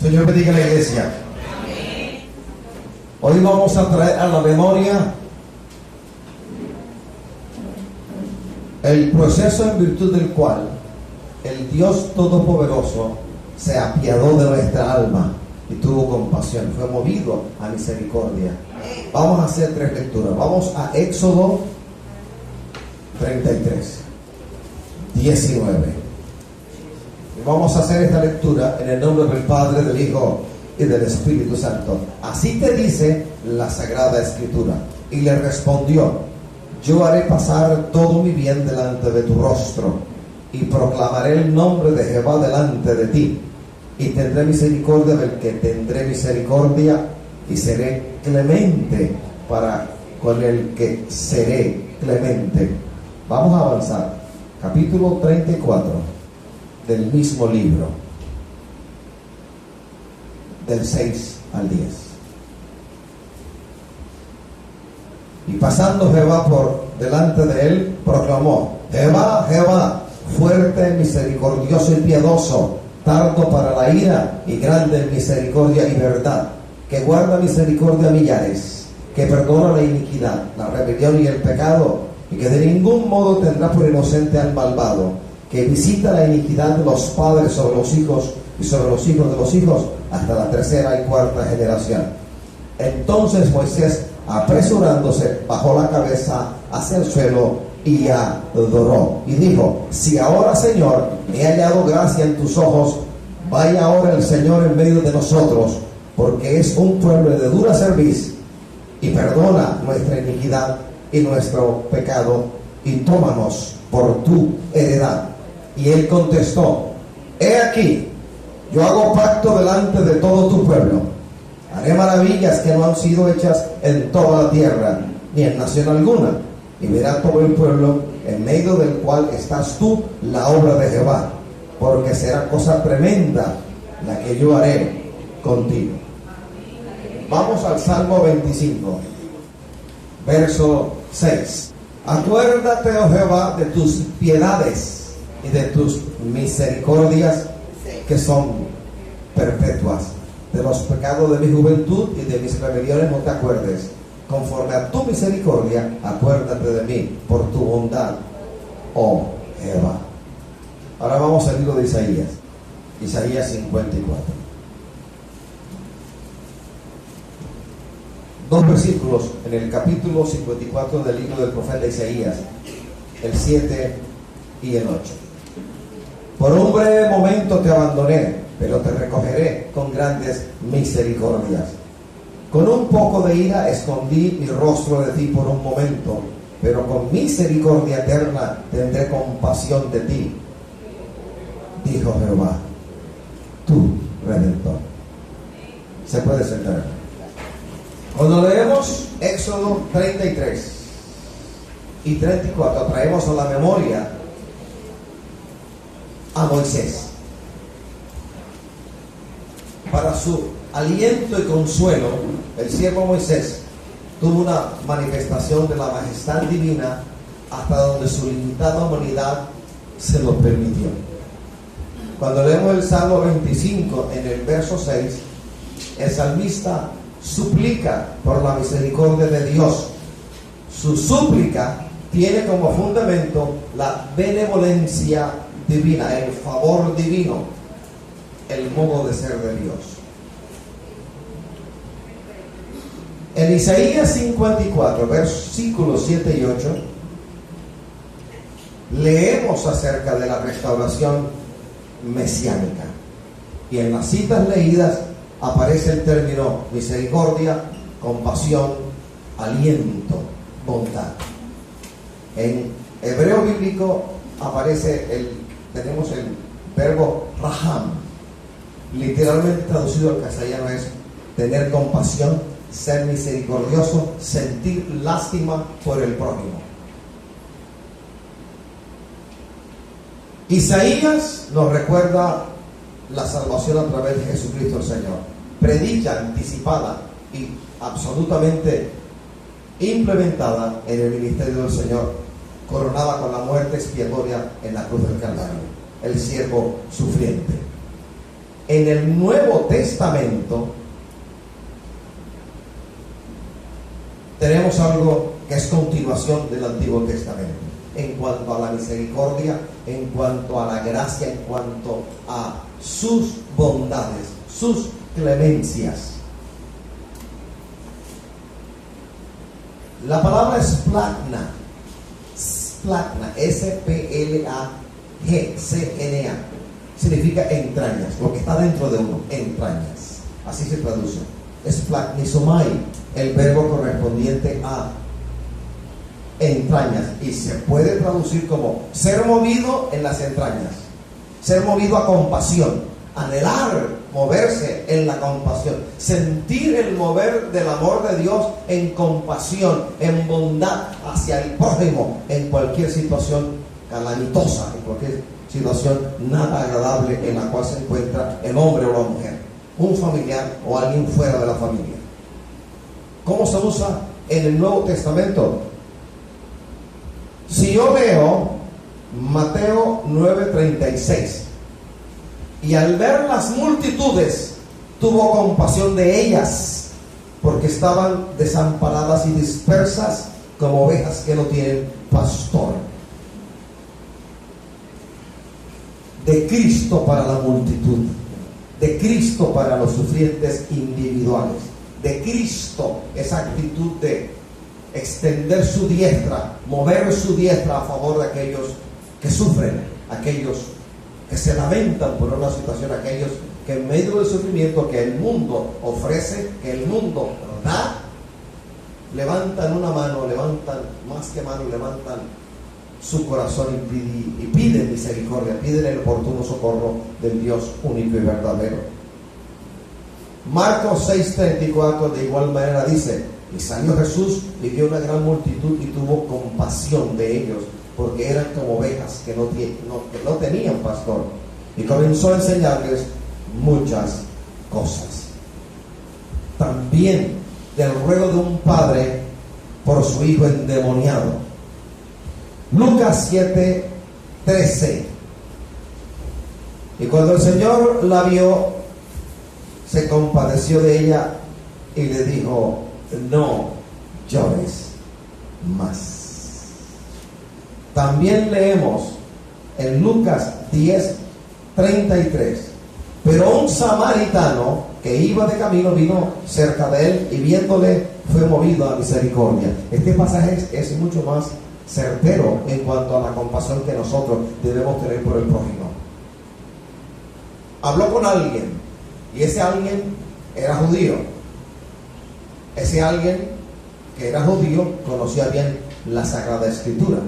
Señor bendiga la iglesia. Hoy vamos a traer a la memoria el proceso en virtud del cual el Dios Todopoderoso se apiadó de nuestra alma y tuvo compasión, fue movido a misericordia. Vamos a hacer 3 lecturas. Vamos a Éxodo 33, 19. Y vamos a hacer esta lectura en el nombre del Padre, del Hijo y del Espíritu Santo. Así te dice la Sagrada Escritura. Y le respondió: yo haré pasar todo mi bien delante de tu rostro, y proclamaré el nombre de Jehová delante de ti, y tendré misericordia del que tendré misericordia, y seré clemente para con el que seré clemente. Vamos a avanzar. Capítulo 34 del mismo libro, del 6 al 10. Y pasando Jehová por delante de él, proclamó: Jehová, Jehová, fuerte, misericordioso y piadoso, tardo para la ira y grande en misericordia y verdad, que guarda misericordia a millares, que perdona la iniquidad, la rebelión y el pecado, y que de ningún modo tendrá por inocente al malvado, que visita la iniquidad de los padres sobre los hijos y sobre los hijos de los hijos hasta la 3ª y 4ª generación. Entonces Moisés, apresurándose, bajó la cabeza hacia el suelo y adoró, y dijo: si ahora, Señor, me he hallado gracia en tus ojos, vaya ahora el Señor en medio de nosotros, porque es un pueblo de dura cerviz, y perdona nuestra iniquidad y nuestro pecado, y tómanos por tu heredad. Y él contestó: he aquí, yo hago pacto delante de todo tu pueblo, haré maravillas que no han sido hechas en toda la tierra, ni en nación alguna, y verá todo el pueblo en medio del cual estás tú la obra de Jehová, porque será cosa tremenda la que yo haré contigo. Vamos al Salmo 25, verso 6. Acuérdate, oh Jehová, de tus piedades y de tus misericordias que son perpetuas. De los pecados de mi juventud y de mis rebeliones no te acuerdes. Conforme a tu misericordia, acuérdate de mí por tu bondad, oh Jehová. Ahora vamos al libro de Isaías. Isaías 54. 2 versículos en el capítulo 54 del libro del profeta Isaías, el 7 y el 8. Por un breve momento te abandoné, pero te recogeré con grandes misericordias. Con un poco de ira escondí mi rostro de ti por un momento, pero con misericordia eterna tendré compasión de ti, dijo Jehová, tu Redentor. Se puede sentar. Cuando leemos Éxodo 33 y 34, traemos a la memoria a Moisés. Para su aliento y consuelo, el siervo Moisés tuvo una manifestación de la majestad divina hasta donde su limitada humanidad se lo permitió. Cuando leemos el Salmo 25 en el verso 6, el salmista suplica por la misericordia de Dios. Su súplica tiene como fundamento la benevolencia divina, el favor divino, el modo de ser de Dios. En Isaías 54, versículos 7 y 8, leemos acerca de la restauración mesiánica. Y en las citas leídas aparece el término misericordia, compasión, aliento, bondad. En hebreo bíblico tenemos el verbo raham, literalmente traducido al castellano es tener compasión, ser misericordioso, sentir lástima por el prójimo. Isaías nos recuerda la salvación a través de Jesucristo el Señor, predicha anticipada y absolutamente implementada en el ministerio del Señor, coronada con la muerte expiatoria en la cruz del Calvario, el siervo sufriente. En el Nuevo Testamento tenemos algo que es continuación del Antiguo Testamento, en cuanto a la misericordia, en cuanto a la gracia, en cuanto a sus bondades, sus clemencias. La palabra esplagna, S-P-L-A-G-C-N-A, significa entrañas, lo que está dentro de uno, entrañas, así se traduce. Esplagnizomai, el verbo correspondiente a entrañas, y se puede traducir como ser movido en las entrañas, ser movido a compasión, anhelar moverse en la compasión, sentir el mover del amor de Dios en compasión, en bondad hacia el prójimo, en cualquier situación calamitosa, en cualquier situación nada agradable en la cual se encuentra el hombre o la mujer, un familiar o alguien fuera de la familia. ¿Cómo se usa en el Nuevo Testamento? Si yo leo Mateo 9:36, y al ver las multitudes tuvo compasión de ellas, porque estaban desamparadas y dispersas como ovejas que no tienen pastor. De Cristo para la multitud, de Cristo para los sufrientes individuales, de Cristo esa actitud de extender su diestra, mover su diestra a favor de aquellos que sufren, aquellos que se lamentan por una situación, aquellos que en medio del sufrimiento que el mundo ofrece, que el mundo da, levantan una mano, levantan más que mano, levantan su corazón y piden misericordia, piden el oportuno socorro del Dios único y verdadero. Marcos 6:34 de igual manera dice: y salió Jesús y vio una gran multitud y tuvo compasión de ellos, porque eran como ovejas que no tenían pastor, y comenzó a enseñarles muchas cosas. También del ruego de un padre por su hijo endemoniado. Lucas 7:13. Y cuando el Señor la vio, se compadeció de ella y le dijo: no llores más. También leemos en Lucas 10:33, pero un samaritano que iba de camino vino cerca de él y viéndole fue movido a misericordia. Este pasaje es mucho más certero en cuanto a la compasión que nosotros debemos tener por el prójimo. Habló con alguien y ese alguien era judío. Ese alguien que era judío conocía bien la Sagrada Escritura.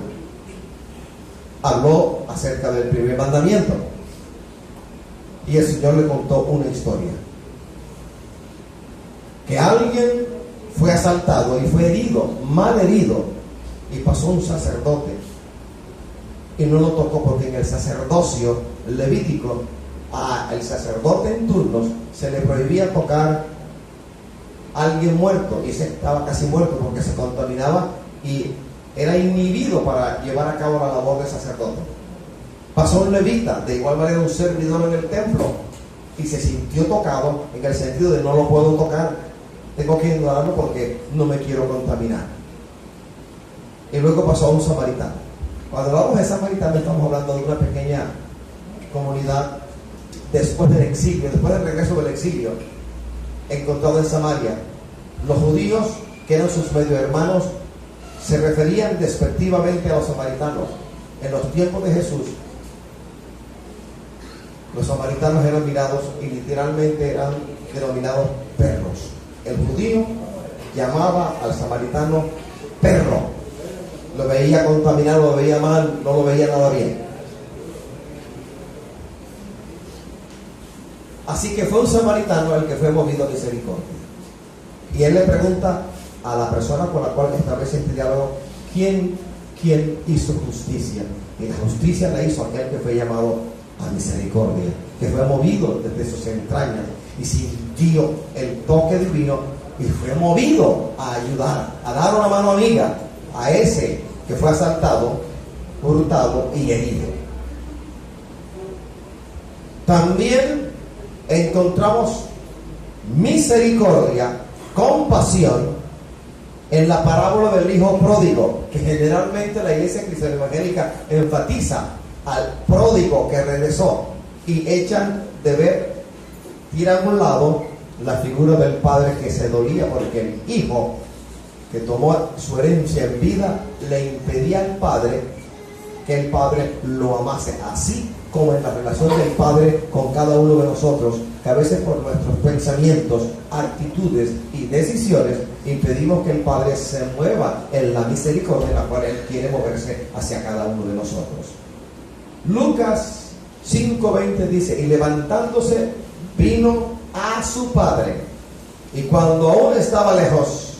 Habló acerca del primer mandamiento y el Señor le contó una historia, que alguien fue asaltado y fue herido, mal herido, y pasó un sacerdote y no lo tocó, porque en el sacerdocio levítico al sacerdote en turnos se le prohibía tocar a alguien muerto, y se estaba casi muerto porque se contaminaba y era inhibido para llevar a cabo la labor de sacerdote. Pasó un levita, de igual manera un servidor en el templo, y se sintió tocado en el sentido de: no lo puedo tocar, tengo que ignorarlo porque no me quiero contaminar. Y luego pasó a un samaritano. Cuando hablamos de samaritano, estamos hablando de una pequeña comunidad después del exilio, después del regreso del exilio, encontrado en Samaria. Los judíos, que eran sus medio hermanos, se referían despectivamente a los samaritanos. En los tiempos de Jesús, los samaritanos eran mirados y literalmente eran denominados perros. El judío llamaba al samaritano perro. Lo veía contaminado, lo veía mal, no lo veía nada bien. Así que fue un samaritano el que fue movido a misericordia. Y él le pregunta a la persona con la cual establece este diálogo: ¿quién hizo justicia? Y la justicia la hizo aquel que fue llamado a misericordia, que fue movido desde sus entrañas y sintió el toque divino y fue movido a ayudar, a dar una mano amiga a ese que fue asaltado, hurtado y herido. También encontramos misericordia, compasión en la parábola del hijo pródigo, que generalmente la iglesia cristiana evangélica enfatiza al pródigo que regresó y echan de ver, tiran a un lado la figura del padre que se dolía porque el hijo que tomó su herencia en vida le impedía al padre que el padre lo amase, así como en la relación del padre con cada uno de nosotros, que a veces por nuestros pensamientos, actitudes y decisiones impedimos que el padre se mueva en la misericordia en la cual él quiere moverse hacia cada uno de nosotros. Lucas 5:20 dice: y levantándose vino a su padre, y cuando aún estaba lejos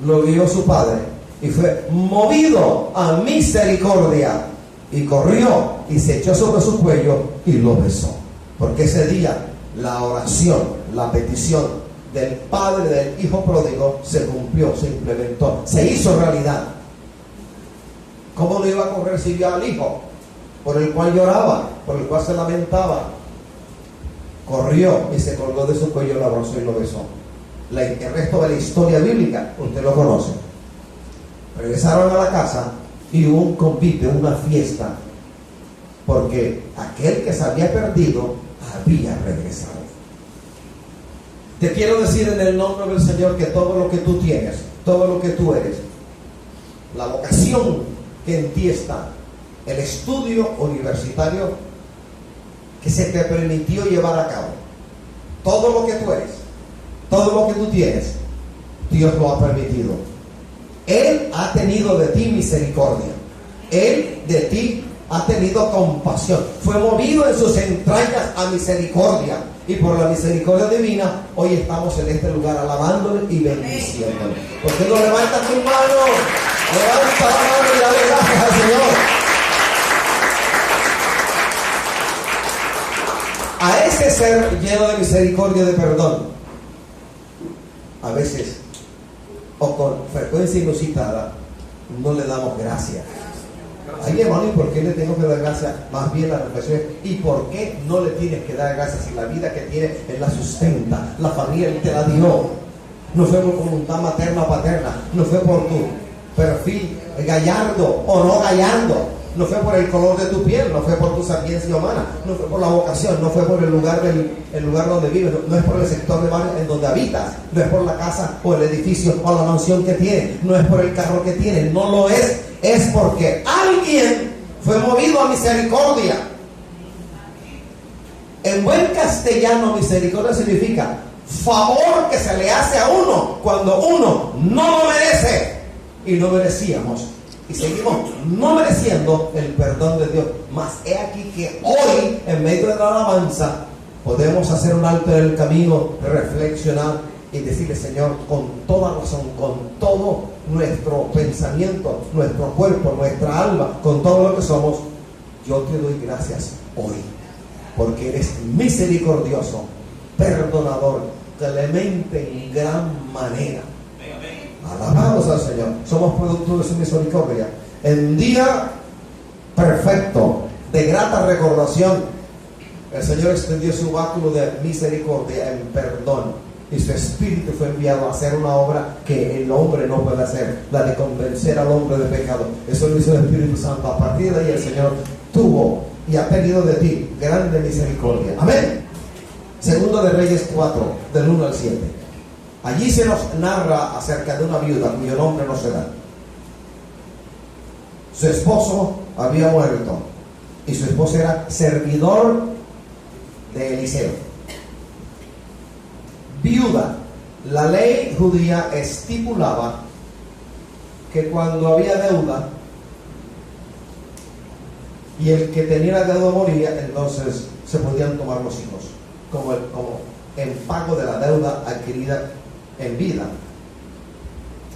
lo vio su padre y fue movido a misericordia y corrió y se echó sobre su cuello y lo besó. Porque ese día la oración, la petición del padre del hijo pródigo se cumplió, se implementó, se hizo realidad. ¿Cómo no iba a correr si vio al hijo por el cual lloraba, por el cual se lamentaba? Corrió y se colgó de su cuello, lo abrazó y lo besó. El resto de la historia bíblica usted lo conoce. Regresaron a la casa y hubo un convite, una fiesta, porque aquel que se había perdido había regresado. Te quiero decir en el nombre del Señor que todo lo que tú tienes, todo lo que tú eres, la vocación que en ti está, el estudio universitario que se te permitió llevar a cabo, todo lo que tú eres, todo lo que tú tienes, Dios lo ha permitido. Él ha tenido de ti misericordia. Él de ti ha tenido compasión. Fue movido en sus entrañas a misericordia. Y por la misericordia divina, hoy estamos en este lugar alabándole y bendiciéndole. ¿Por qué no levantas tu mano? Levanta la mano y dale gracias al Señor. A ese ser lleno de misericordia y de perdón, a veces, o con frecuencia inusitada, no le damos gracias. Ay, hermano, ¿y por qué le tengo que dar gracias? Más bien la reflexión es: ¿y por qué no le tienes que dar gracias si la vida que tiene Él la sustenta? La familia Él te la dio. No fue por voluntad materna o paterna, no fue por tu perfil gallardo o no gallardo, no fue por el color de tu piel, no fue por tu sapiencia humana, no fue por la vocación, no fue por el lugar donde vives, no es por el sector de barrio en donde habitas, no es por la casa o el edificio o la mansión que tienes, no es por el carro que tienes, no lo es. Es porque alguien fue movido a misericordia. En buen castellano, misericordia significa favor que se le hace a uno cuando uno no lo merece. Y no merecíamos. Y seguimos no mereciendo el perdón de Dios. Mas he aquí que hoy, en medio de la alabanza, podemos hacer un alto en el camino, reflexionar y decirle: Señor, con toda razón, con todo nuestro pensamiento, nuestro cuerpo, nuestra alma, con todo lo que somos, yo te doy gracias hoy, porque eres misericordioso, perdonador, clemente en gran manera. Alabamos al Señor. Somos producto de su misericordia. En día perfecto, de grata recordación, el Señor extendió su báculo de misericordia en perdón. Y su espíritu fue enviado a hacer una obra que el hombre no puede hacer, la de convencer al hombre de pecado. Eso lo hizo el Espíritu Santo. A partir de ahí el Señor tuvo y ha tenido de ti grande misericordia. Amén. Segundo de Reyes 4, del 1 al 7. Allí se nos narra acerca de una viuda cuyo nombre no se da. Su esposo había muerto y su esposo era servidor de Eliseo. Viuda. La ley judía estipulaba que cuando había deuda y el que tenía la deuda moría, entonces se podían tomar los hijos como en pago de la deuda adquirida en vida.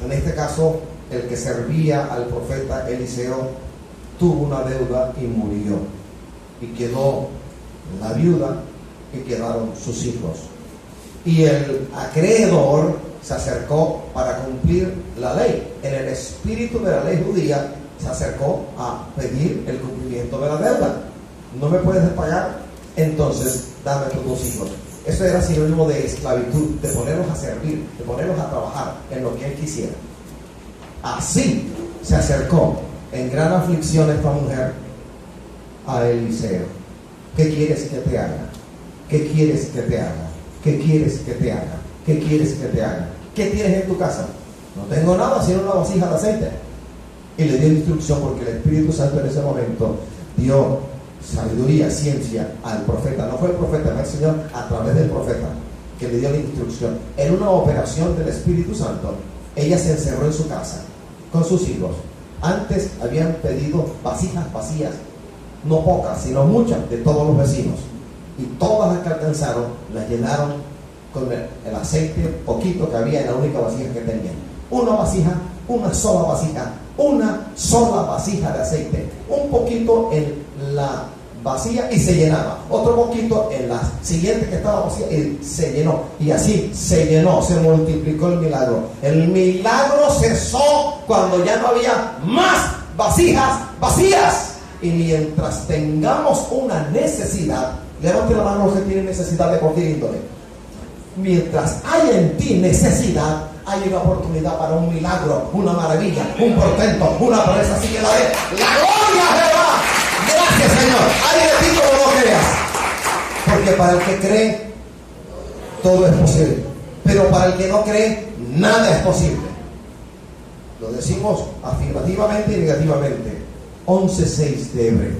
En este caso, el que servía al profeta Eliseo tuvo una deuda y murió, y quedó la viuda y quedaron sus hijos. Y el acreedor se acercó para cumplir la ley. En el espíritu de la ley judía se acercó a pedir el cumplimiento de la deuda. ¿No me puedes pagar? Entonces dame tus dos hijos. Eso era sinónimo de esclavitud, de ponerlos a servir, de ponerlos a trabajar en lo que él quisiera. Así se acercó en gran aflicción esta mujer a Eliseo. ¿Qué quieres que te haga? ¿Qué quieres que te haga? ¿Qué quieres que te haga? ¿Qué quieres que te haga? ¿Qué tienes en tu casa? No tengo nada sino una vasija de aceite. Y le dio instrucción, porque el Espíritu Santo en ese momento dio sabiduría, ciencia al profeta. No fue el profeta, fue el Señor a través del profeta que le dio la instrucción. En una operación del Espíritu Santo, ella se encerró en su casa con sus hijos. Antes habían pedido vasijas vacías, no pocas, sino muchas, de todos los vecinos. Y todas las que alcanzaron las llenaron con el aceite poquito que había en la única vasija que tenían. Una vasija, una sola vasija de aceite. Un poquito en la vacía y se llenaba. Otro poquito en la siguiente que estaba vacía y se llenó. Y así se llenó, se multiplicó el milagro. El milagro cesó cuando ya no había más vasijas vacías. Y mientras tengamos una necesidad, levante la mano los que tienen necesidad de cualquier índole. Mientras haya en ti necesidad, hay una oportunidad para un milagro, una maravilla, un portento, una promesa. Así que la gloria a Jehová. Gracias, Señor. Hay de ti como no creas. Porque para el que cree, todo es posible. Pero para el que no cree, nada es posible. Lo decimos afirmativamente y negativamente. 11:6 de Hebreo.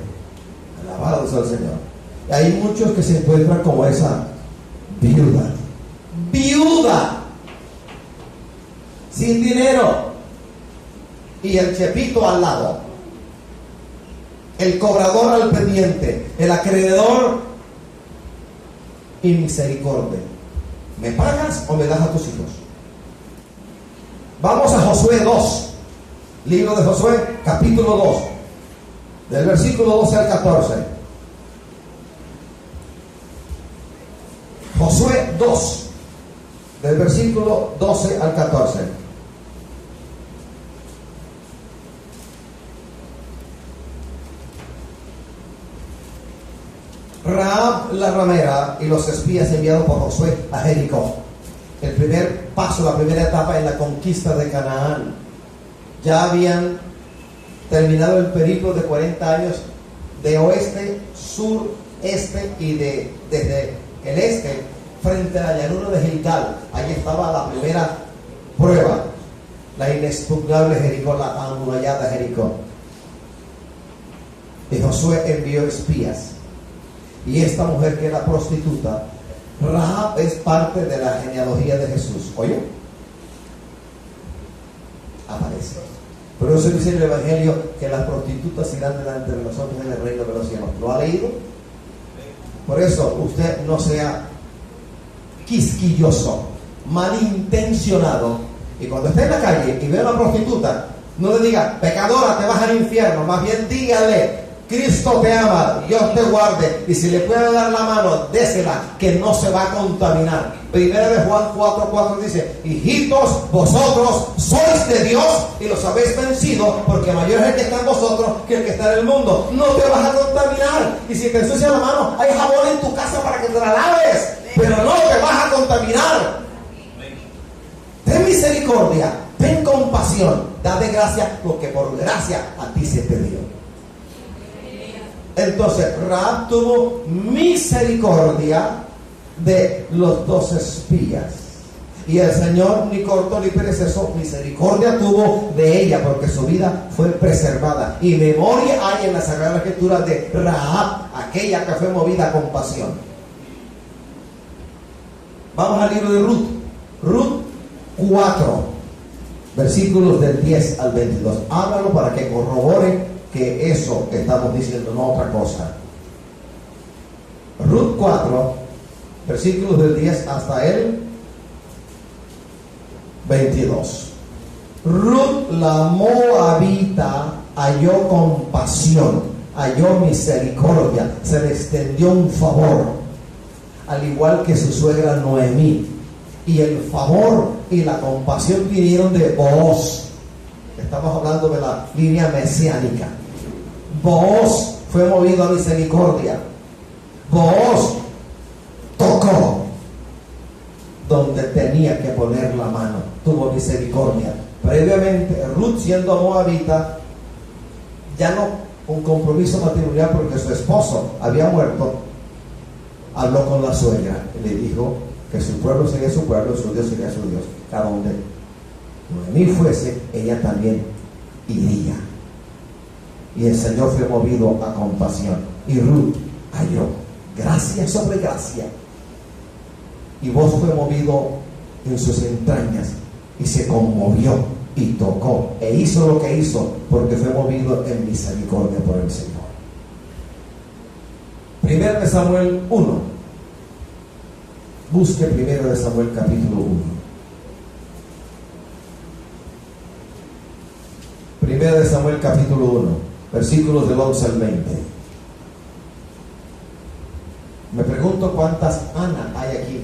Alabado sea el Señor. Y hay muchos que se encuentran como esa viuda. Viuda. Sin dinero. Y el chepito al lado. El cobrador al pendiente. El acreedor y misericordia. ¿Me pagas o me das a tus hijos? Vamos a Josué 2. Libro de Josué, capítulo 2. Del versículo 12 al 14. Josué 2. Del versículo 12 al 14. Rahab la ramera y los espías enviados por Josué a Jericó. El primer paso, la primera etapa en la conquista de Canaán. Ya habían terminado el periplo de 40 años de oeste, sur, este y desde el este frente a la llanura de Gilgal. Ahí estaba la primera prueba, la inexpugnable Jericó, la amurallada Jericó. Y Josué envió espías. Y esta mujer que era prostituta, Rahab, es parte de la genealogía de Jesús. ¿Oye? Aparece. Pero eso dice el Evangelio, que las prostitutas irán delante de nosotros en el reino de los cielos. ¿Lo ha leído? Por eso usted no sea quisquilloso, malintencionado, y cuando esté en la calle y vea a una prostituta, no le diga, pecadora, te vas al infierno. Más bien dígale, Cristo te ama, Dios te guarde, y si le puede dar la mano, désela, que no se va a contaminar. Primera de Juan 4:4 dice, hijitos, vosotros sois de Dios y los habéis vencido, porque mayor es el que está en vosotros que el que está en el mundo. No te vas a contaminar. Y si te ensucia la mano, hay jabón en tu casa para que te la laves, pero no te vas a contaminar. Ten misericordia, ten compasión, date gracia, porque por gracia a ti se te dio. Entonces Rahab tuvo misericordia de los 2 espías, y el Señor ni cortó ni perezoso, misericordia tuvo de ella, porque su vida fue preservada, y memoria hay en la Sagrada Escritura de Rahab, aquella que fue movida a compasión. Vamos al libro de Ruth. Ruth 4, versículos del 10 al 22. Háblalo para que corrobore que eso que estamos diciendo, no otra cosa. Ruth 4, versículos del 10 hasta el 22. Ruth la moabita halló compasión, halló misericordia, se le extendió un favor, al igual que su suegra Noemí. Y el favor y la compasión vinieron de Booz. Estamos hablando de la línea mesiánica. Booz fue movido a misericordia. Booz tocó donde tenía que poner la mano. Tuvo misericordia. Previamente, Ruth, siendo moabita, ya no un compromiso matrimonial porque su esposo había muerto, habló con la suegra y le dijo que su pueblo sería su pueblo y su Dios sería su Dios. A donde Noemí fuese, ella también iría. Y el Señor fue movido a compasión. Y Ruth halló gracia sobre gracia. Y vos fue movido en sus entrañas y se conmovió y tocó e hizo lo que hizo porque fue movido en misericordia por el Señor. 1 de Samuel 1. Busque 1 de Samuel capítulo 1. 1 de Samuel capítulo 1, versículos del 11 al 20. Me pregunto cuántas Ana hay aquí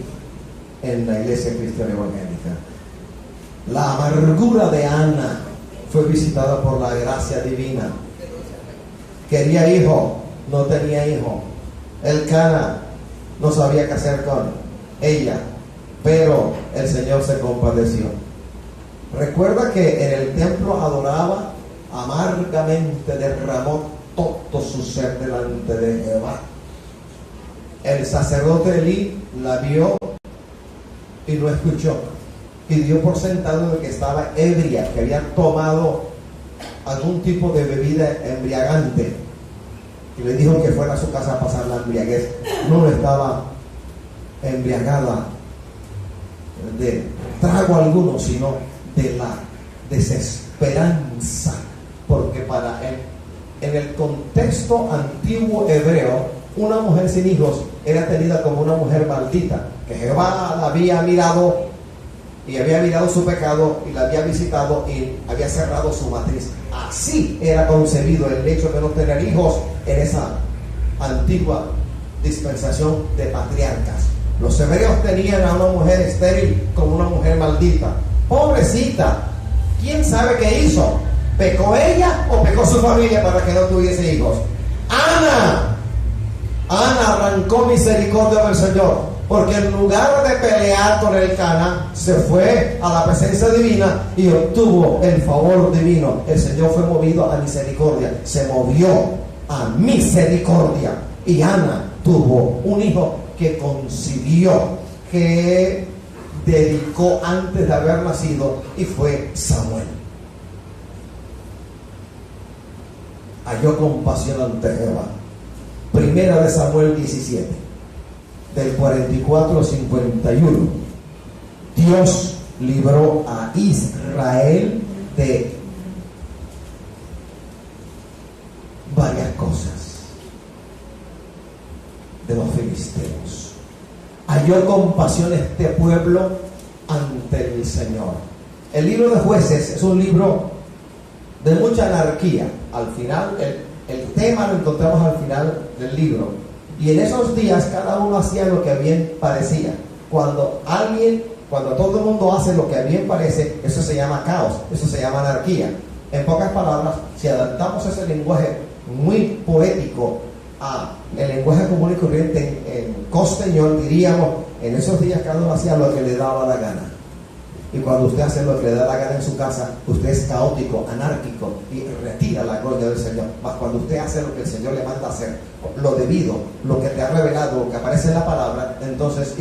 en la iglesia cristiana evangélica. La amargura de Ana fue visitada por la gracia divina. Quería hijo, no tenía hijo. Elcana no sabía qué hacer con ella, pero el Señor se compadeció. Recuerda que en el templo adoraba amargamente, derramó todo su ser delante de Jehová. El sacerdote Elí la vio y no escuchó, y dio por sentado de que estaba ebria, que había tomado algún tipo de bebida embriagante, y le dijo que fuera a su casa a pasar la embriaguez. No estaba embriagada de trago alguno, sino de la desesperanza, porque para él, en el contexto antiguo hebreo, una mujer sin hijos era tenida como una mujer maldita, que Jehová la había mirado y había mirado su pecado y la había visitado y había cerrado su matriz. Así era concebido el hecho de no tener hijos en esa antigua dispensación de patriarcas. Los hebreos tenían a una mujer estéril como una mujer maldita. Pobrecita, ¿quién sabe qué hizo? ¿Pecó ella o pecó su familia para que no tuviese hijos? Ana arrancó misericordia del Señor, porque en lugar de pelear con Elcana, se fue a la presencia divina y obtuvo el favor divino. El Señor fue movido a misericordia, se movió a misericordia, y Ana tuvo un hijo que concibió, que dedicó antes de haber nacido, y fue Samuel. Halló compasión ante Jehová. 1 de Samuel 17, del 44 al 51. Dios libró a Israel de varias cosas, de los filisteos. Halló compasión este pueblo ante el Señor. El libro de Jueces es un libro de mucha anarquía. Al final, el tema lo encontramos al final del libro. Y en esos días cada uno hacía lo que a bien parecía. Cuando todo el mundo hace lo que a bien parece, eso se llama caos, eso se llama anarquía. En pocas palabras, si adaptamos ese lenguaje muy poético a el lenguaje común y corriente en costeñol, diríamos, en esos días cada uno hacía lo que le daba la gana. Y cuando usted hace lo que le da la gana en su casa, usted es caótico, anárquico y retira la gloria del Señor. Mas cuando usted hace lo que el Señor le manda hacer, lo debido, lo que te ha revelado, lo que aparece en la palabra, entonces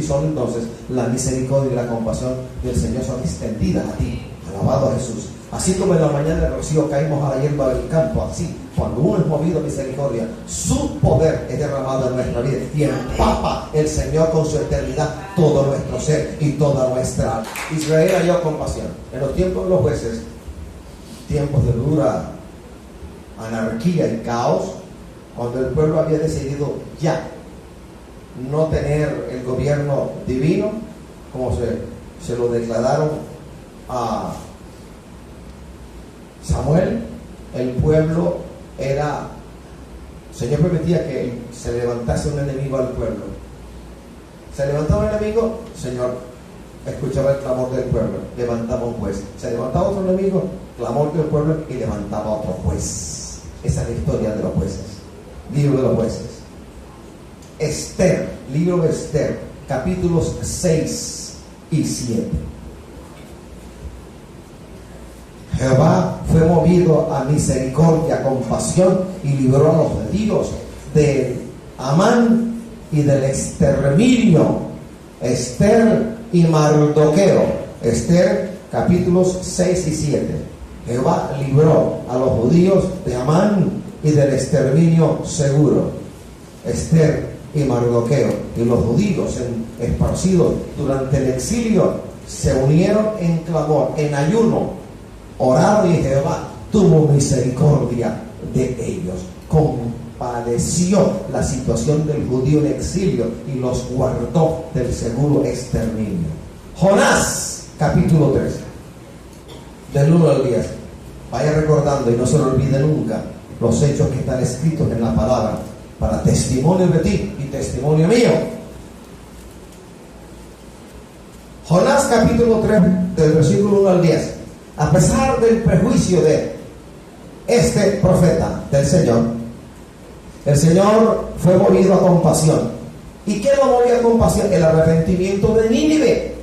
la misericordia y la compasión del Señor son extendidas a ti. Alabado a Jesús. Así como en la mañana de rocío caímos a la hierba del campo, así cuando uno es movido a misericordia, su poder es derramado en nuestra vida y empapa el Señor con su eternidad todo nuestro ser y toda nuestra alma. Israel halló compasión. En los tiempos de los jueces, tiempos de dura anarquía y caos, cuando el pueblo había decidido ya no tener el gobierno divino, como se lo declararon a Samuel, el pueblo el Señor permitía que se levantase un enemigo al pueblo. Se levantaba un enemigo, Señor escuchaba el clamor del pueblo, levantaba un juez. Se levantaba otro enemigo, clamor del pueblo, y levantaba otro juez. Esa es la historia de los jueces. Libro de los jueces. Esther, libro de Esther, capítulos 6 y 7. Jehová fue movido a misericordia, compasión y libró a los judíos de Amán y del exterminio. Esther y Mardoqueo. Esther capítulos 6 y 7. Jehová libró a los judíos de Amán y del exterminio seguro. Esther y Mardoqueo. Y los judíos esparcidos durante el exilio se unieron en clamor, en ayuno, oraron, y Jehová tuvo misericordia de ellos. Compadeció la situación del judío en exilio y los guardó del seguro exterminio. Jonás, capítulo 3, del 1 al 10. Vaya recordando y no se lo olvide nunca los hechos que están escritos en la palabra, para testimonio de ti y testimonio mío. Jonás capítulo 3, del versículo 1 al 10. A pesar del prejuicio de este profeta del Señor, el Señor fue movido a compasión. ¿Y qué lo movió a compasión? El arrepentimiento de Nínive.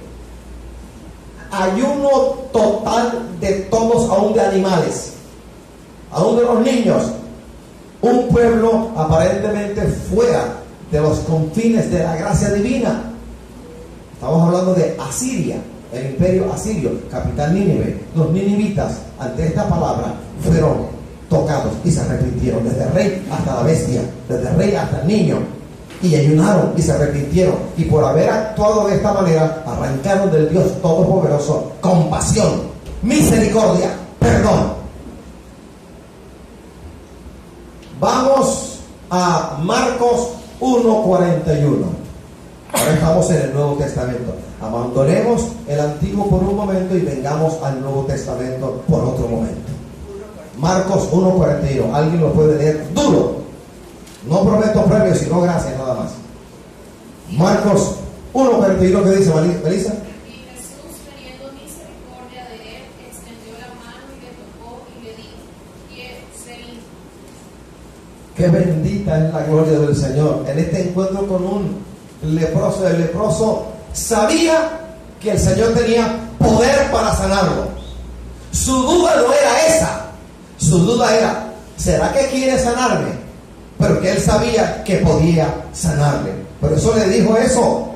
Ayuno total de todos, aún de animales, aún de los niños. Un pueblo aparentemente fuera de los confines de la gracia divina. Estamos hablando de Asiria, el imperio asirio, capital Nínive. Los ninivitas, ante esta palabra, fueron tocados y se arrepintieron, desde el rey hasta la bestia, desde el rey hasta el niño, y ayunaron y se arrepintieron, y por haber actuado de esta manera arrancaron del Dios Todopoderoso compasión, misericordia, perdón. Vamos a Marcos 1:41. Ahora estamos en el Nuevo Testamento. Abandonemos el Antiguo por un momento y vengamos al Nuevo Testamento por otro momento. Marcos 1:41. ¿Alguien lo puede leer duro? No prometo premios, sino gracias nada más. Marcos 1:41, ¿qué dice Melissa? Y Jesús, teniendo misericordia de él, extendió la mano y le tocó y le dijo: quiero, sé limpio. Qué bendita es la gloria del Señor. En este encuentro con un leproso, el leproso sabía que el Señor tenía poder para sanarlo. Su duda no era esa. Su duda era: ¿será que quiere sanarme? Pero que él sabía que podía sanarle. Por eso le dijo eso.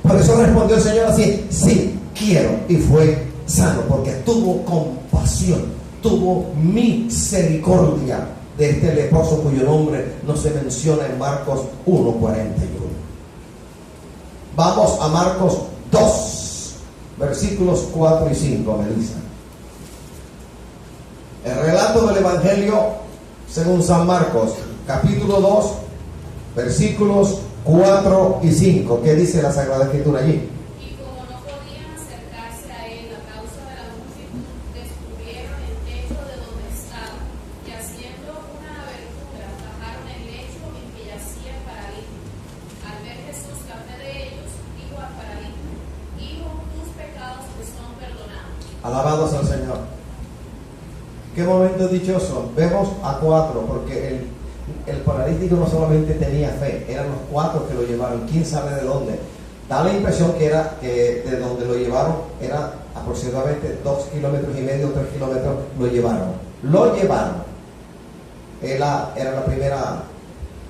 Por eso respondió el Señor así: sí, quiero. Y fue sano, porque tuvo compasión, tuvo misericordia de este leproso cuyo nombre no se menciona en Marcos 1:41. Vamos a Marcos 2, versículos 4 y 5, Melissa. El relato del Evangelio según San Marcos, capítulo 2, versículos 4 y 5. ¿Qué dice la Sagrada Escritura allí? Y como no podían acercarse a él a causa de la multitud, descubrieron el techo de donde estaba, y haciendo una abertura, bajaron el lecho en que yacía el paralítico. Al ver Jesús la fe de ellos, dijo al paralítico: hijo, tus pecados te son perdonados. Alabados al Señor. Qué momento dichoso. Vemos a 4, porque el paralítico no solamente tenía fe, eran los 4 que lo llevaron. ¿Quién sabe de dónde? Da la impresión que de donde lo llevaron era aproximadamente 2,5 kilómetros, 3 kilómetros. Lo llevaron. Era la primera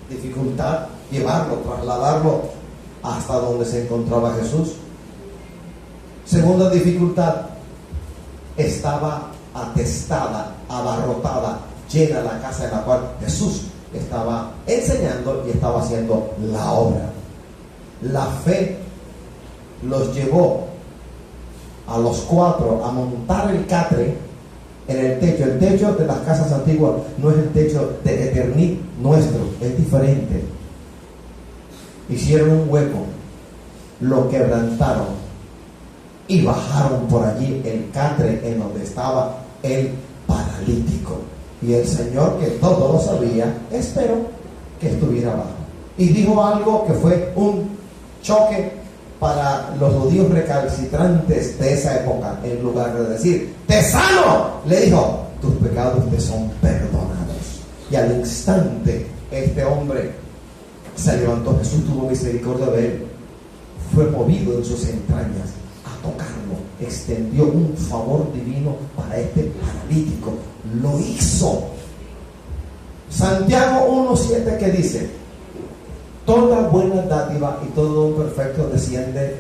dificultad, llevarlo, trasladarlo hasta donde se encontraba Jesús. Segunda dificultad: estaba atestada, abarrotada, llena la casa en la cual Jesús estaba enseñando y estaba haciendo la obra. La fe los llevó a los 4 a montar el catre en el techo. El techo de las casas antiguas no es el techo de Eternit nuestro, es diferente. Hicieron un hueco, lo quebrantaron y bajaron por allí el catre en donde estaba el paralítico. Y el Señor, que todo lo sabía, esperó que estuviera abajo. Y dijo algo que fue un choque para los judíos recalcitrantes de esa época. En lugar de decir: te sano, le dijo: tus pecados te son perdonados. Y al instante este hombre se levantó. Jesús tuvo misericordia de él. Fue movido en sus entrañas a extendió un favor divino para este paralítico. Lo hizo. Santiago 1:7 que dice: toda buena dádiva y todo don perfecto desciende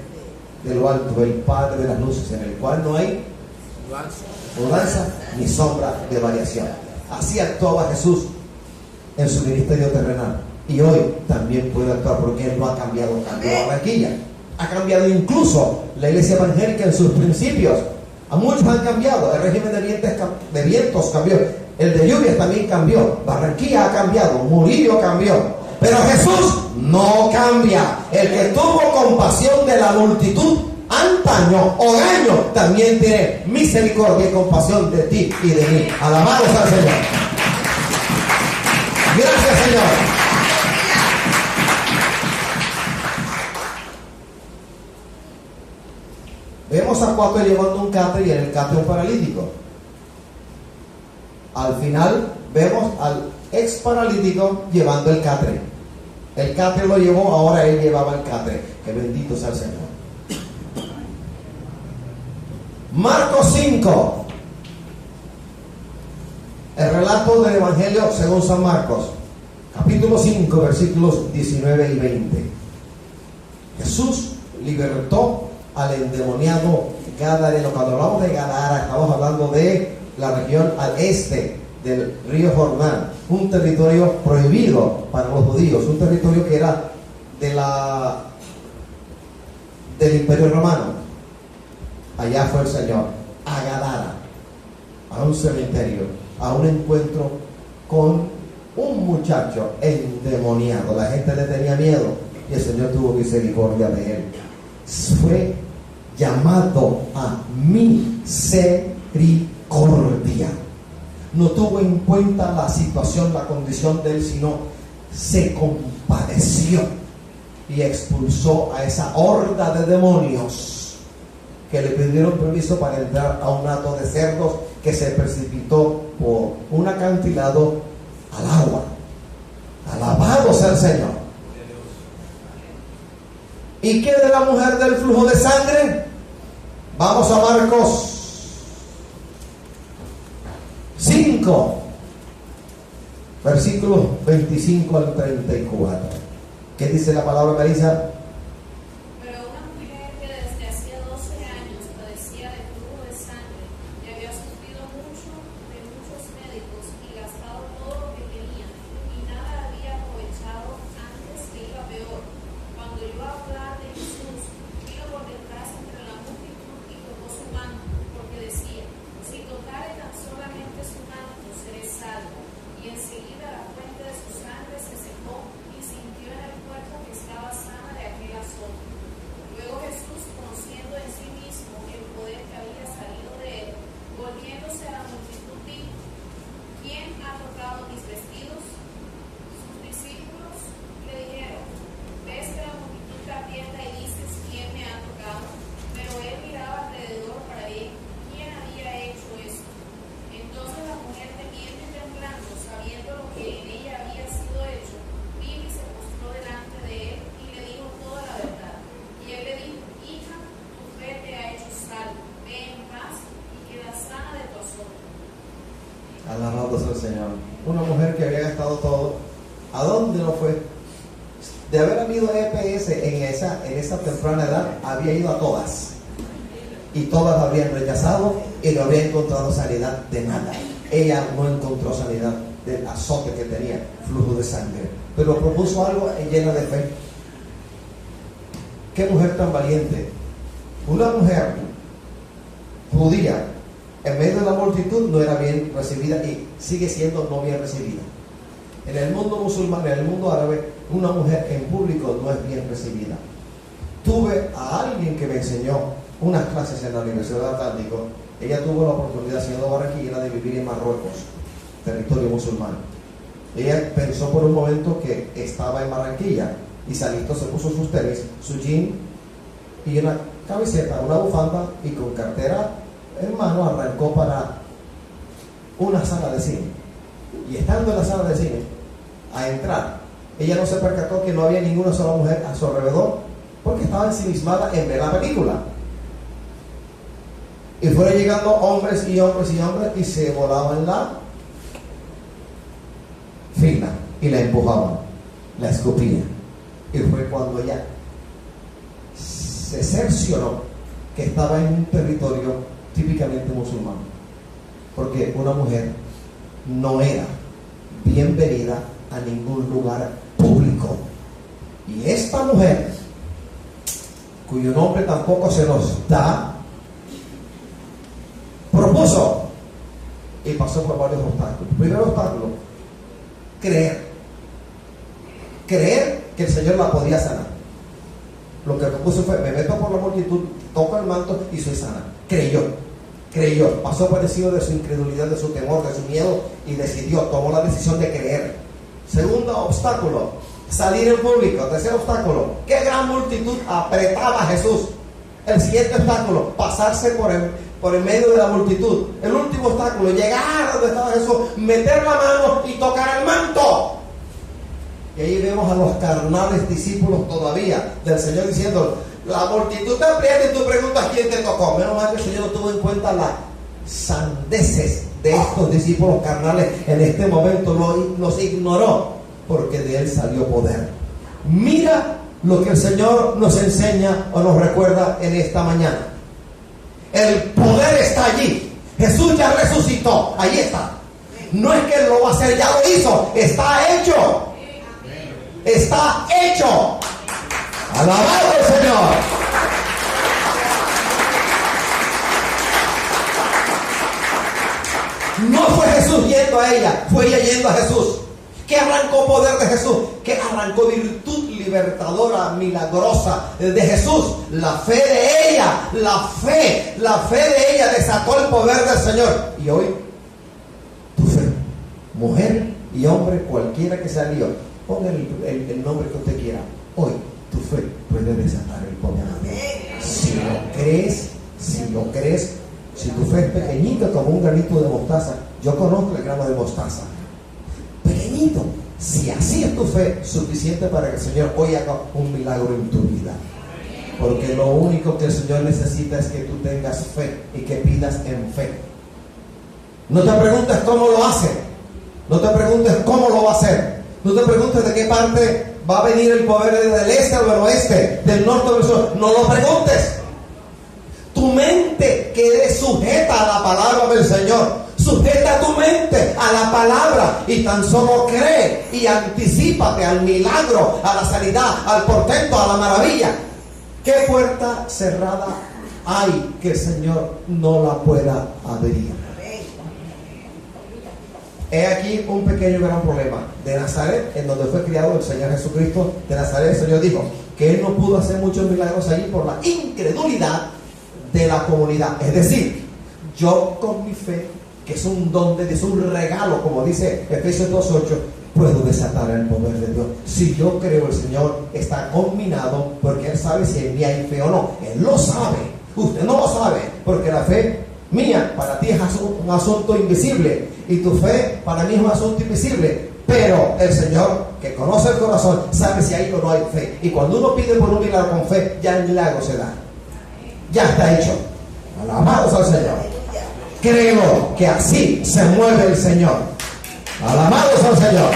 de lo alto, el Padre de las luces, en el cual no hay mudanza ni sombra de variación. Así actuaba Jesús en su ministerio terrenal, y hoy también puede actuar, porque Él no ha cambiado. Cambió Barranquilla, ha cambiado incluso la iglesia evangélica en sus principios. A muchos han cambiado. El régimen de vientos cambió, el de lluvias también cambió, Barranquilla ha cambiado, Murillo cambió, pero Jesús no cambia. El que tuvo compasión de la multitud antaño o año, también tiene misericordia y compasión de ti y de mí. Alabados al Señor. Gracias, Señor. Vemos a cuatro llevando un catre y en el catre un paralítico. Al final vemos al ex paralítico llevando el catre. El catre lo llevó, ahora él llevaba el catre. Que bendito sea el Señor. Marcos 5. El relato del Evangelio según San Marcos, capítulo 5, versículos 19 y 20. Jesús libertó al endemoniado gadareno. Cuando hablamos de Gadara, estamos hablando de la región al este del río Jordán, un territorio prohibido para los judíos, un territorio que era del Imperio Romano. Allá fue el Señor, a Gadara, a un cementerio, a un encuentro con un muchacho endemoniado. La gente le tenía miedo y el Señor tuvo misericordia de él. Fue llamado a misericordia. No tuvo en cuenta la situación, la condición de él, sino se compadeció y expulsó a esa horda de demonios que le pidieron permiso para entrar a un hato de cerdos que se precipitó por un acantilado al agua. Alabado sea el Señor. ¿Y qué de la mujer del flujo de sangre? Vamos a Marcos 5, versículos 25 al 34. ¿Qué dice la palabra, Marisa? Pero una mujer que desde hacía 12 años padecía de flujo de sangre y había sufrido mucho de muchos médicos y gastado todo lo que tenía, y nada había aprovechado, antes que iba peor. Cuando iba a hablar de Jesús, vino por detrás entre la multitud y tocó su manto, porque decía: si tocare tan solamente su manto, seré salvo. Y enseguida la fuente de su sangre se secó, y sintió en el cuerpo que estaba sana de aquel azote. Luego Jesús, conociendo en sí mismo el poder que había salido de él, volviéndose a la multitud, dijo: ¿quién ha tocado mis vestidos? Sus discípulos le dijeron: ves que la multitud te aprieta y dices: ¿quién me ha tocado? Pero él miraba alrededor para ver quién había hecho esto. Entonces la mujer, temiendo y temblando, sabiendo lo que en ella había sido hecho, vino y se postró delante de él y le dijo toda la verdad. Y él le dijo: hija, tu fe te ha hecho salvo, ve en paz y queda sana de tu azote. Alabado sea el Señor. Una mujer que había gastado todo. ¿A dónde no fue? De haber habido EPS en esa temprana edad, había ido a todas. Y todas la habrían rechazado y no habría encontrado sanidad de nada. Ella no encontró sanidad del azote que tenía, flujo de sangre. Pero propuso algo llena de fe. Qué mujer tan valiente. Una mujer judía en medio de la multitud no era bien recibida y sigue siendo no bien recibida. En el mundo musulmán, en el mundo árabe, una mujer en público no es bien recibida. Tuve a alguien que me enseñó unas clases en la Universidad del Atlántico. Ella tuvo la oportunidad, siendo barranquillera, de vivir en Marruecos, territorio musulmán. Ella pensó por un momento que estaba en Barranquilla y salito se puso sus tenis, su jean y una camiseta, una bufanda, y con cartera en mano arrancó para una sala de cine. Y estando en la sala de cine, a entrar, ella no se percató que no había ninguna sola mujer a su alrededor, porque estaba ensimismada en ver la película. Y fueron llegando hombres y hombres y hombres y se volaban la fila y la empujaban, la escupían. Y fue cuando ella se cercioró que estaba en un territorio típicamente musulmán, porque una mujer no era bienvenida a ningún lugar público. Y esta mujer, cuyo nombre tampoco se nos da, propuso y pasó por varios obstáculos. Primer obstáculo, creer que el Señor la podía sanar. Lo que propuso fue: me meto por la multitud, toco el manto y soy sana. Creyó, pasó por encima de su incredulidad, de su temor, de su miedo, y decidió, tomó la decisión de creer. Segundo obstáculo, salir en público. Tercer obstáculo, qué gran multitud apretaba a Jesús. El siguiente obstáculo, pasarse por en medio de la multitud. El último obstáculo, llegar a donde estaba Jesús, meter la mano y tocar el manto. Y ahí vemos a los carnales discípulos todavía del Señor diciendo: la multitud te aprieta y tú preguntas quién te tocó. Menos mal que el Señor no tuvo en cuenta las sandeces de estos discípulos carnales. En este momento los ignoró, porque de él salió poder. Mira lo que el Señor nos enseña o nos recuerda en esta mañana. El poder está allí. Jesús ya resucitó. Ahí está. No es que Él lo va a hacer, ya lo hizo. Está hecho. Está hecho. Alabado el Señor. No fue Jesús yendo a ella, fue ella yendo a Jesús. ¿Qué arrancó poder de Jesús? ¿Qué arrancó virtud libertadora, milagrosa de Jesús? La fe de ella. La fe de ella desató el poder del Señor. Y hoy, tu fe, mujer y hombre, cualquiera que sea Dios, ponga el nombre que usted quiera. Hoy, tu fe puede desatar el poder de Dios. Si lo crees, si tu fe es pequeñita como un granito de mostaza. Yo conozco el grano de mostaza. Pequeñito. Si así es tu fe, suficiente para que el Señor hoy haga un milagro en tu vida. Porque lo único que el Señor necesita es que tú tengas fe y que pidas en fe. No te preguntes cómo lo hace. No te preguntes cómo lo va a hacer. No te preguntes de qué parte va a venir el poder, del este o del oeste, del norte o del sur. No lo preguntes. Tu mente quede sujeta a la palabra del Señor. Sujeta tu mente a la palabra y tan solo cree y anticípate al milagro, a la sanidad, al portento, a la maravilla. ¿Qué puerta cerrada hay que el Señor no la pueda abrir? He aquí un pequeño gran problema. De Nazaret, en donde fue criado el Señor Jesucristo, de Nazaret el Señor dijo que Él no pudo hacer muchos milagros allí por la incredulidad de la comunidad. Es decir, yo con mi fe, que es un don de Dios, un regalo, como dice Efesios 2:8, puedo desatar el poder de Dios. Si yo creo, el Señor está combinado, porque Él sabe si en mí hay fe o no. Él lo sabe, usted no lo sabe, porque la fe mía para ti es un asunto invisible, y tu fe para mí es un asunto invisible. Pero el Señor, que conoce el corazón, sabe si hay o no hay fe. Y cuando uno pide por un milagro con fe, ya el milagro se da. Ya está hecho. Alabados al Señor. Creo que así se mueve el Señor. Alabados al Señor.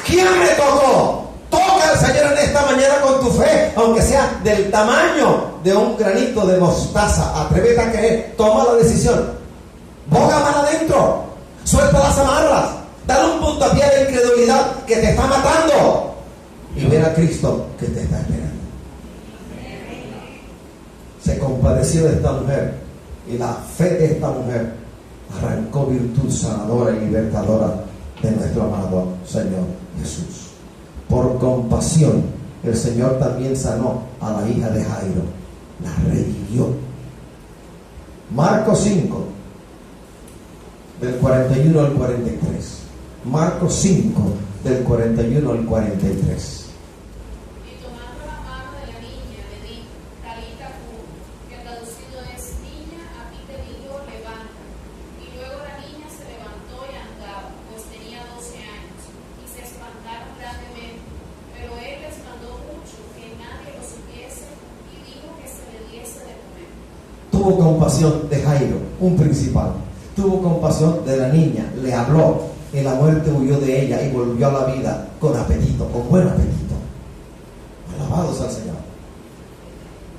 ¿Quién me tocó? Toca al Señor en esta mañana con tu fe, aunque sea del tamaño de un granito de mostaza. Atrévete a creer, toma la decisión. Boga mal adentro, suelta las amarras, dale un puntapié de incredulidad que te está matando y ver a Cristo que te está esperando. Se compadeció de esta mujer, y la fe de esta mujer arrancó virtud sanadora y libertadora de nuestro amado Señor Jesús. Por compasión, el Señor también sanó a la hija de Jairo, la revivió. Marcos 5, del 41 al 43. Marcos 5, del 41 al 43. Pero él les mandó mucho que nada tuvo compasión de Jairo, un principal. Tuvo compasión de la niña, le habló, y la muerte huyó de ella y volvió a la vida con apetito, con buen apetito. Alabados al Señor.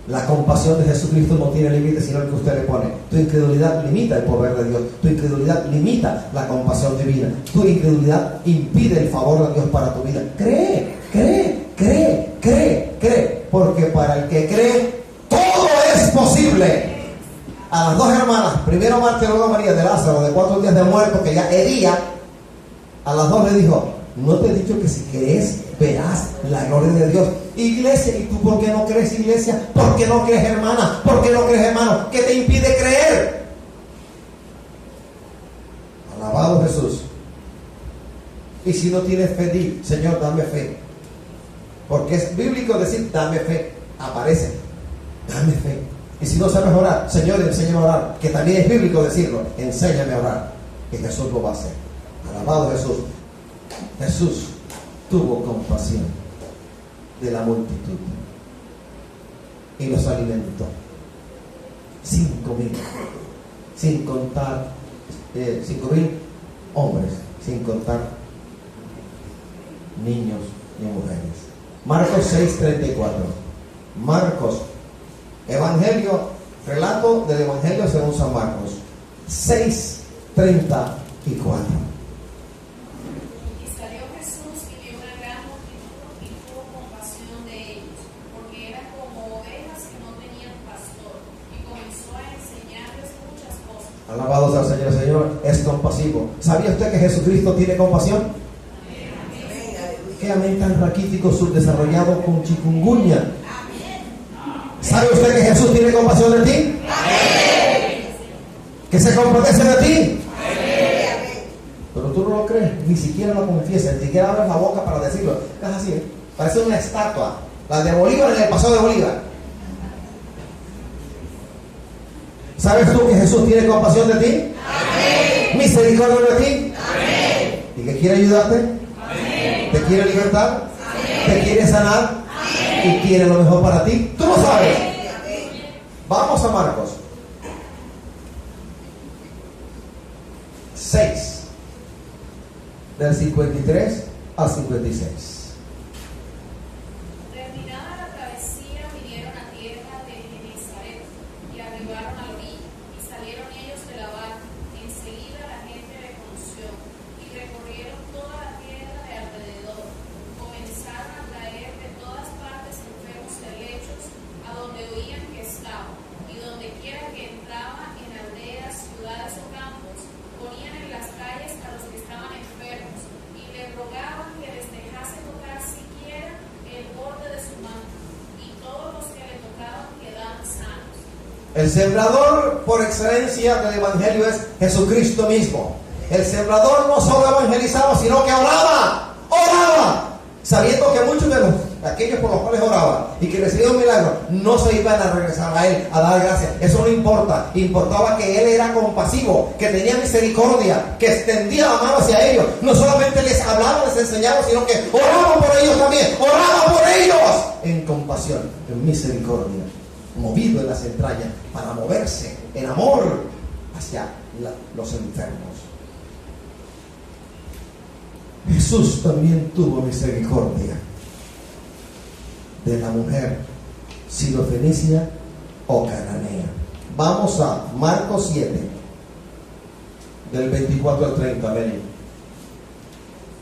La compasión de Jesucristo no tiene límites, sino el que usted le pone. Tu incredulidad limita el poder de Dios. Tu incredulidad limita la compasión divina. Tu incredulidad impide el favor de Dios para tu vida. Cree, cree, cree, cree, cree. Porque para el que cree, todo es posible. A las dos hermanas, primero Marta y luego María de Lázaro, de 4 días de muerto, que ya hería, a las dos le dijo: no te he dicho que si crees verás la gloria de Dios. Iglesia, ¿y tú por qué no crees, iglesia? ¿Por qué no crees, hermana? ¿Por qué no crees, hermano? ¿Qué te impide creer? Alabado Jesús. Y si no tienes fe, di: Señor, dame fe. Porque es bíblico decir dame fe. Aparece, dame fe. Y si no sabes orar, Señor, enséñame a orar. Que también es bíblico decirlo: enséñame a orar. Y Jesús lo va a hacer. Alabado Jesús. Jesús tuvo compasión de la multitud y los alimentó. 5.000, sin contar 5.000 hombres, sin contar niños y mujeres. Marcos 6:34. Marcos, Evangelio, relato del Evangelio según San Marcos 6:34. Alabados al Señor. El Señor es compasivo. ¿Sabía usted que Jesucristo tiene compasión? Qué amén tan raquítico, subdesarrollado con chikungunya. ¿Sabe usted que Jesús tiene compasión de ti? ¿Que se compadece de ti? Pero tú no lo crees, ni siquiera lo confiesas, ni siquiera abres la boca para decirlo. Es así, parece una estatua, la de Bolívar en el paseo de Bolívar. ¿Sabes tú que Jesús tiene compasión de ti? Amén. ¿Misericordia de ti? Amén. ¿Y que quiere ayudarte? Amén. ¿Te quiere libertar? Amén. ¿Te quiere sanar? Amén. ¿Y quiere lo mejor para ti? Tú lo sabes. Amén. Vamos a Marcos 6, del 53 al 56. El sembrador por excelencia del Evangelio es Jesucristo mismo. El sembrador no solo evangelizaba, sino que oraba, sabiendo que muchos de aquellos por los cuales oraba y que recibían milagros no se iban a regresar a él a dar gracias. Eso no importa. Importaba que él era compasivo, que tenía misericordia, que extendía la mano hacia ellos. No solamente les hablaba, les enseñaba, sino que oraba por ellos también. Oraba por ellos en compasión, en misericordia, movido en las entrañas para moverse en amor hacia los enfermos. Jesús también tuvo misericordia de la mujer sirofenicia o cananea. Vamos a Marcos 7, del 24 al 30. Ven.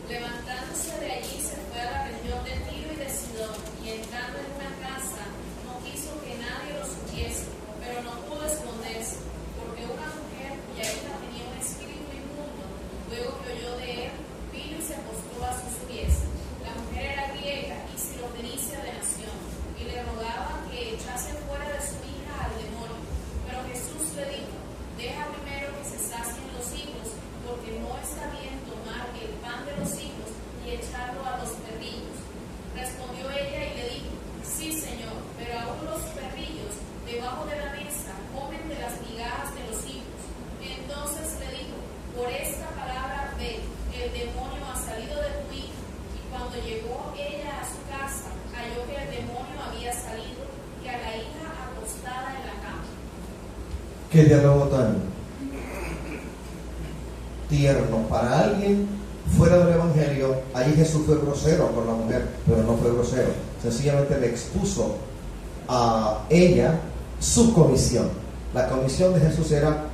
Levantándose de allí se fue a la región de Tiro y de Sidón, y entrando en una casa no quiso que nadie lo supiese, pero no pudo esconderse, porque una mujer cuya hija tenía un espíritu inmundo, luego que oyó de él, vino y se postró a sus pies. La mujer era griega y sirofenicia de nación, y le rogaba que echase fuera de su hija al demonio. Pero Jesús le dijo: deja primero que se sacien los hijos, porque no está bien Qué diálogo tan tierno. Para alguien fuera del evangelio, ahí Jesús fue grosero con la mujer, pero no fue grosero. Sencillamente le expuso a ella su comisión. La comisión de Jesús era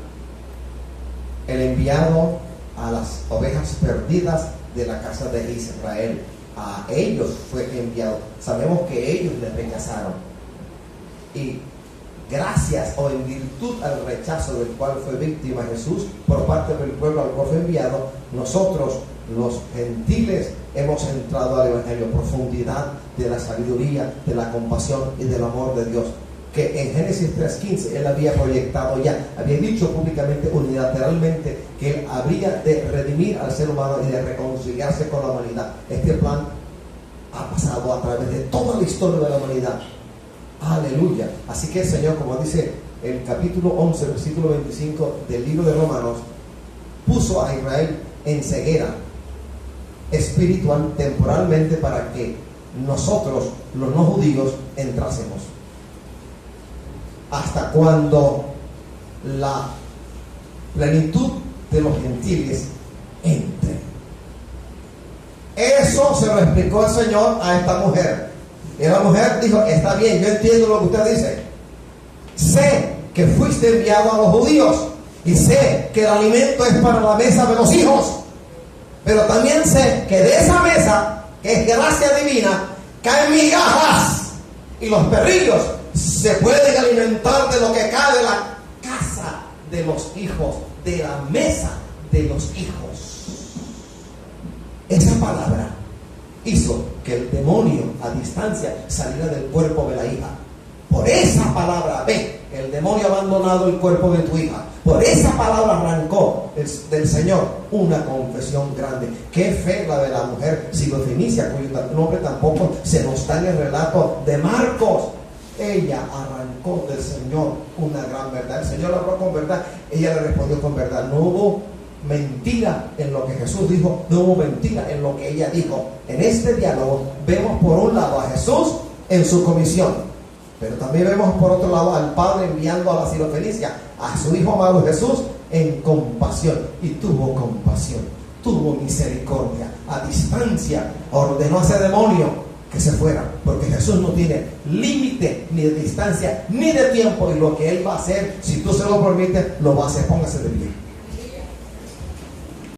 el enviado a las ovejas perdidas de la casa de Israel. A ellos fue enviado. Sabemos que ellos le rechazaron. Y gracias o en virtud al rechazo del cual fue víctima Jesús por parte del pueblo al cual fue enviado, nosotros los gentiles hemos entrado al evangelio, profundidad de la sabiduría, de la compasión y del amor de Dios, que en Génesis 3:15 él había proyectado ya, había dicho públicamente, unilateralmente, que él habría de redimir al ser humano y de reconciliarse con la humanidad. Este plan ha pasado a través de toda la historia de la humanidad. Aleluya. Así que el Señor, como dice el capítulo 11, versículo 25 del libro de Romanos, puso a Israel en ceguera espiritual temporalmente para que nosotros, los no judíos, entrásemos. Hasta cuando la plenitud de los gentiles entre. Eso se lo explicó el Señor a esta mujer. Y la mujer dijo: está bien, yo entiendo lo que usted dice. Sé que fuiste enviado a los judíos y sé que el alimento es para la mesa de los hijos. Pero también sé que de esa mesa, que es gracia divina, caen migajas y los perrillos se pueden alimentar de lo que cae de la casa de los hijos, de la mesa de los hijos. Esa palabra hizo que el demonio a distancia saliera del cuerpo de la hija. Por esa palabra, ve, el demonio ha abandonado el cuerpo de tu hija. Por esa palabra arrancó del Señor una confesión grande. Qué fe la de la mujer Sirofenicia, cuyo nombre tampoco se nos da en el relato de Marcos. Ella arrancó del Señor una gran verdad. El Señor la habló con verdad, ella le respondió con verdad. No hubo mentira en lo que Jesús dijo, no hubo mentira en lo que ella dijo. En este diálogo vemos por un lado a Jesús en su comisión, pero también vemos por otro lado al Padre enviando a la Sirofenicia, a su Hijo amado Jesús, en compasión. Y tuvo compasión, tuvo misericordia. A distancia ordenó a ese demonio que se fuera, porque Jesús no tiene límite ni de distancia ni de tiempo, y lo que Él va a hacer, si tú se lo permites, lo va a hacer. Póngase de pie.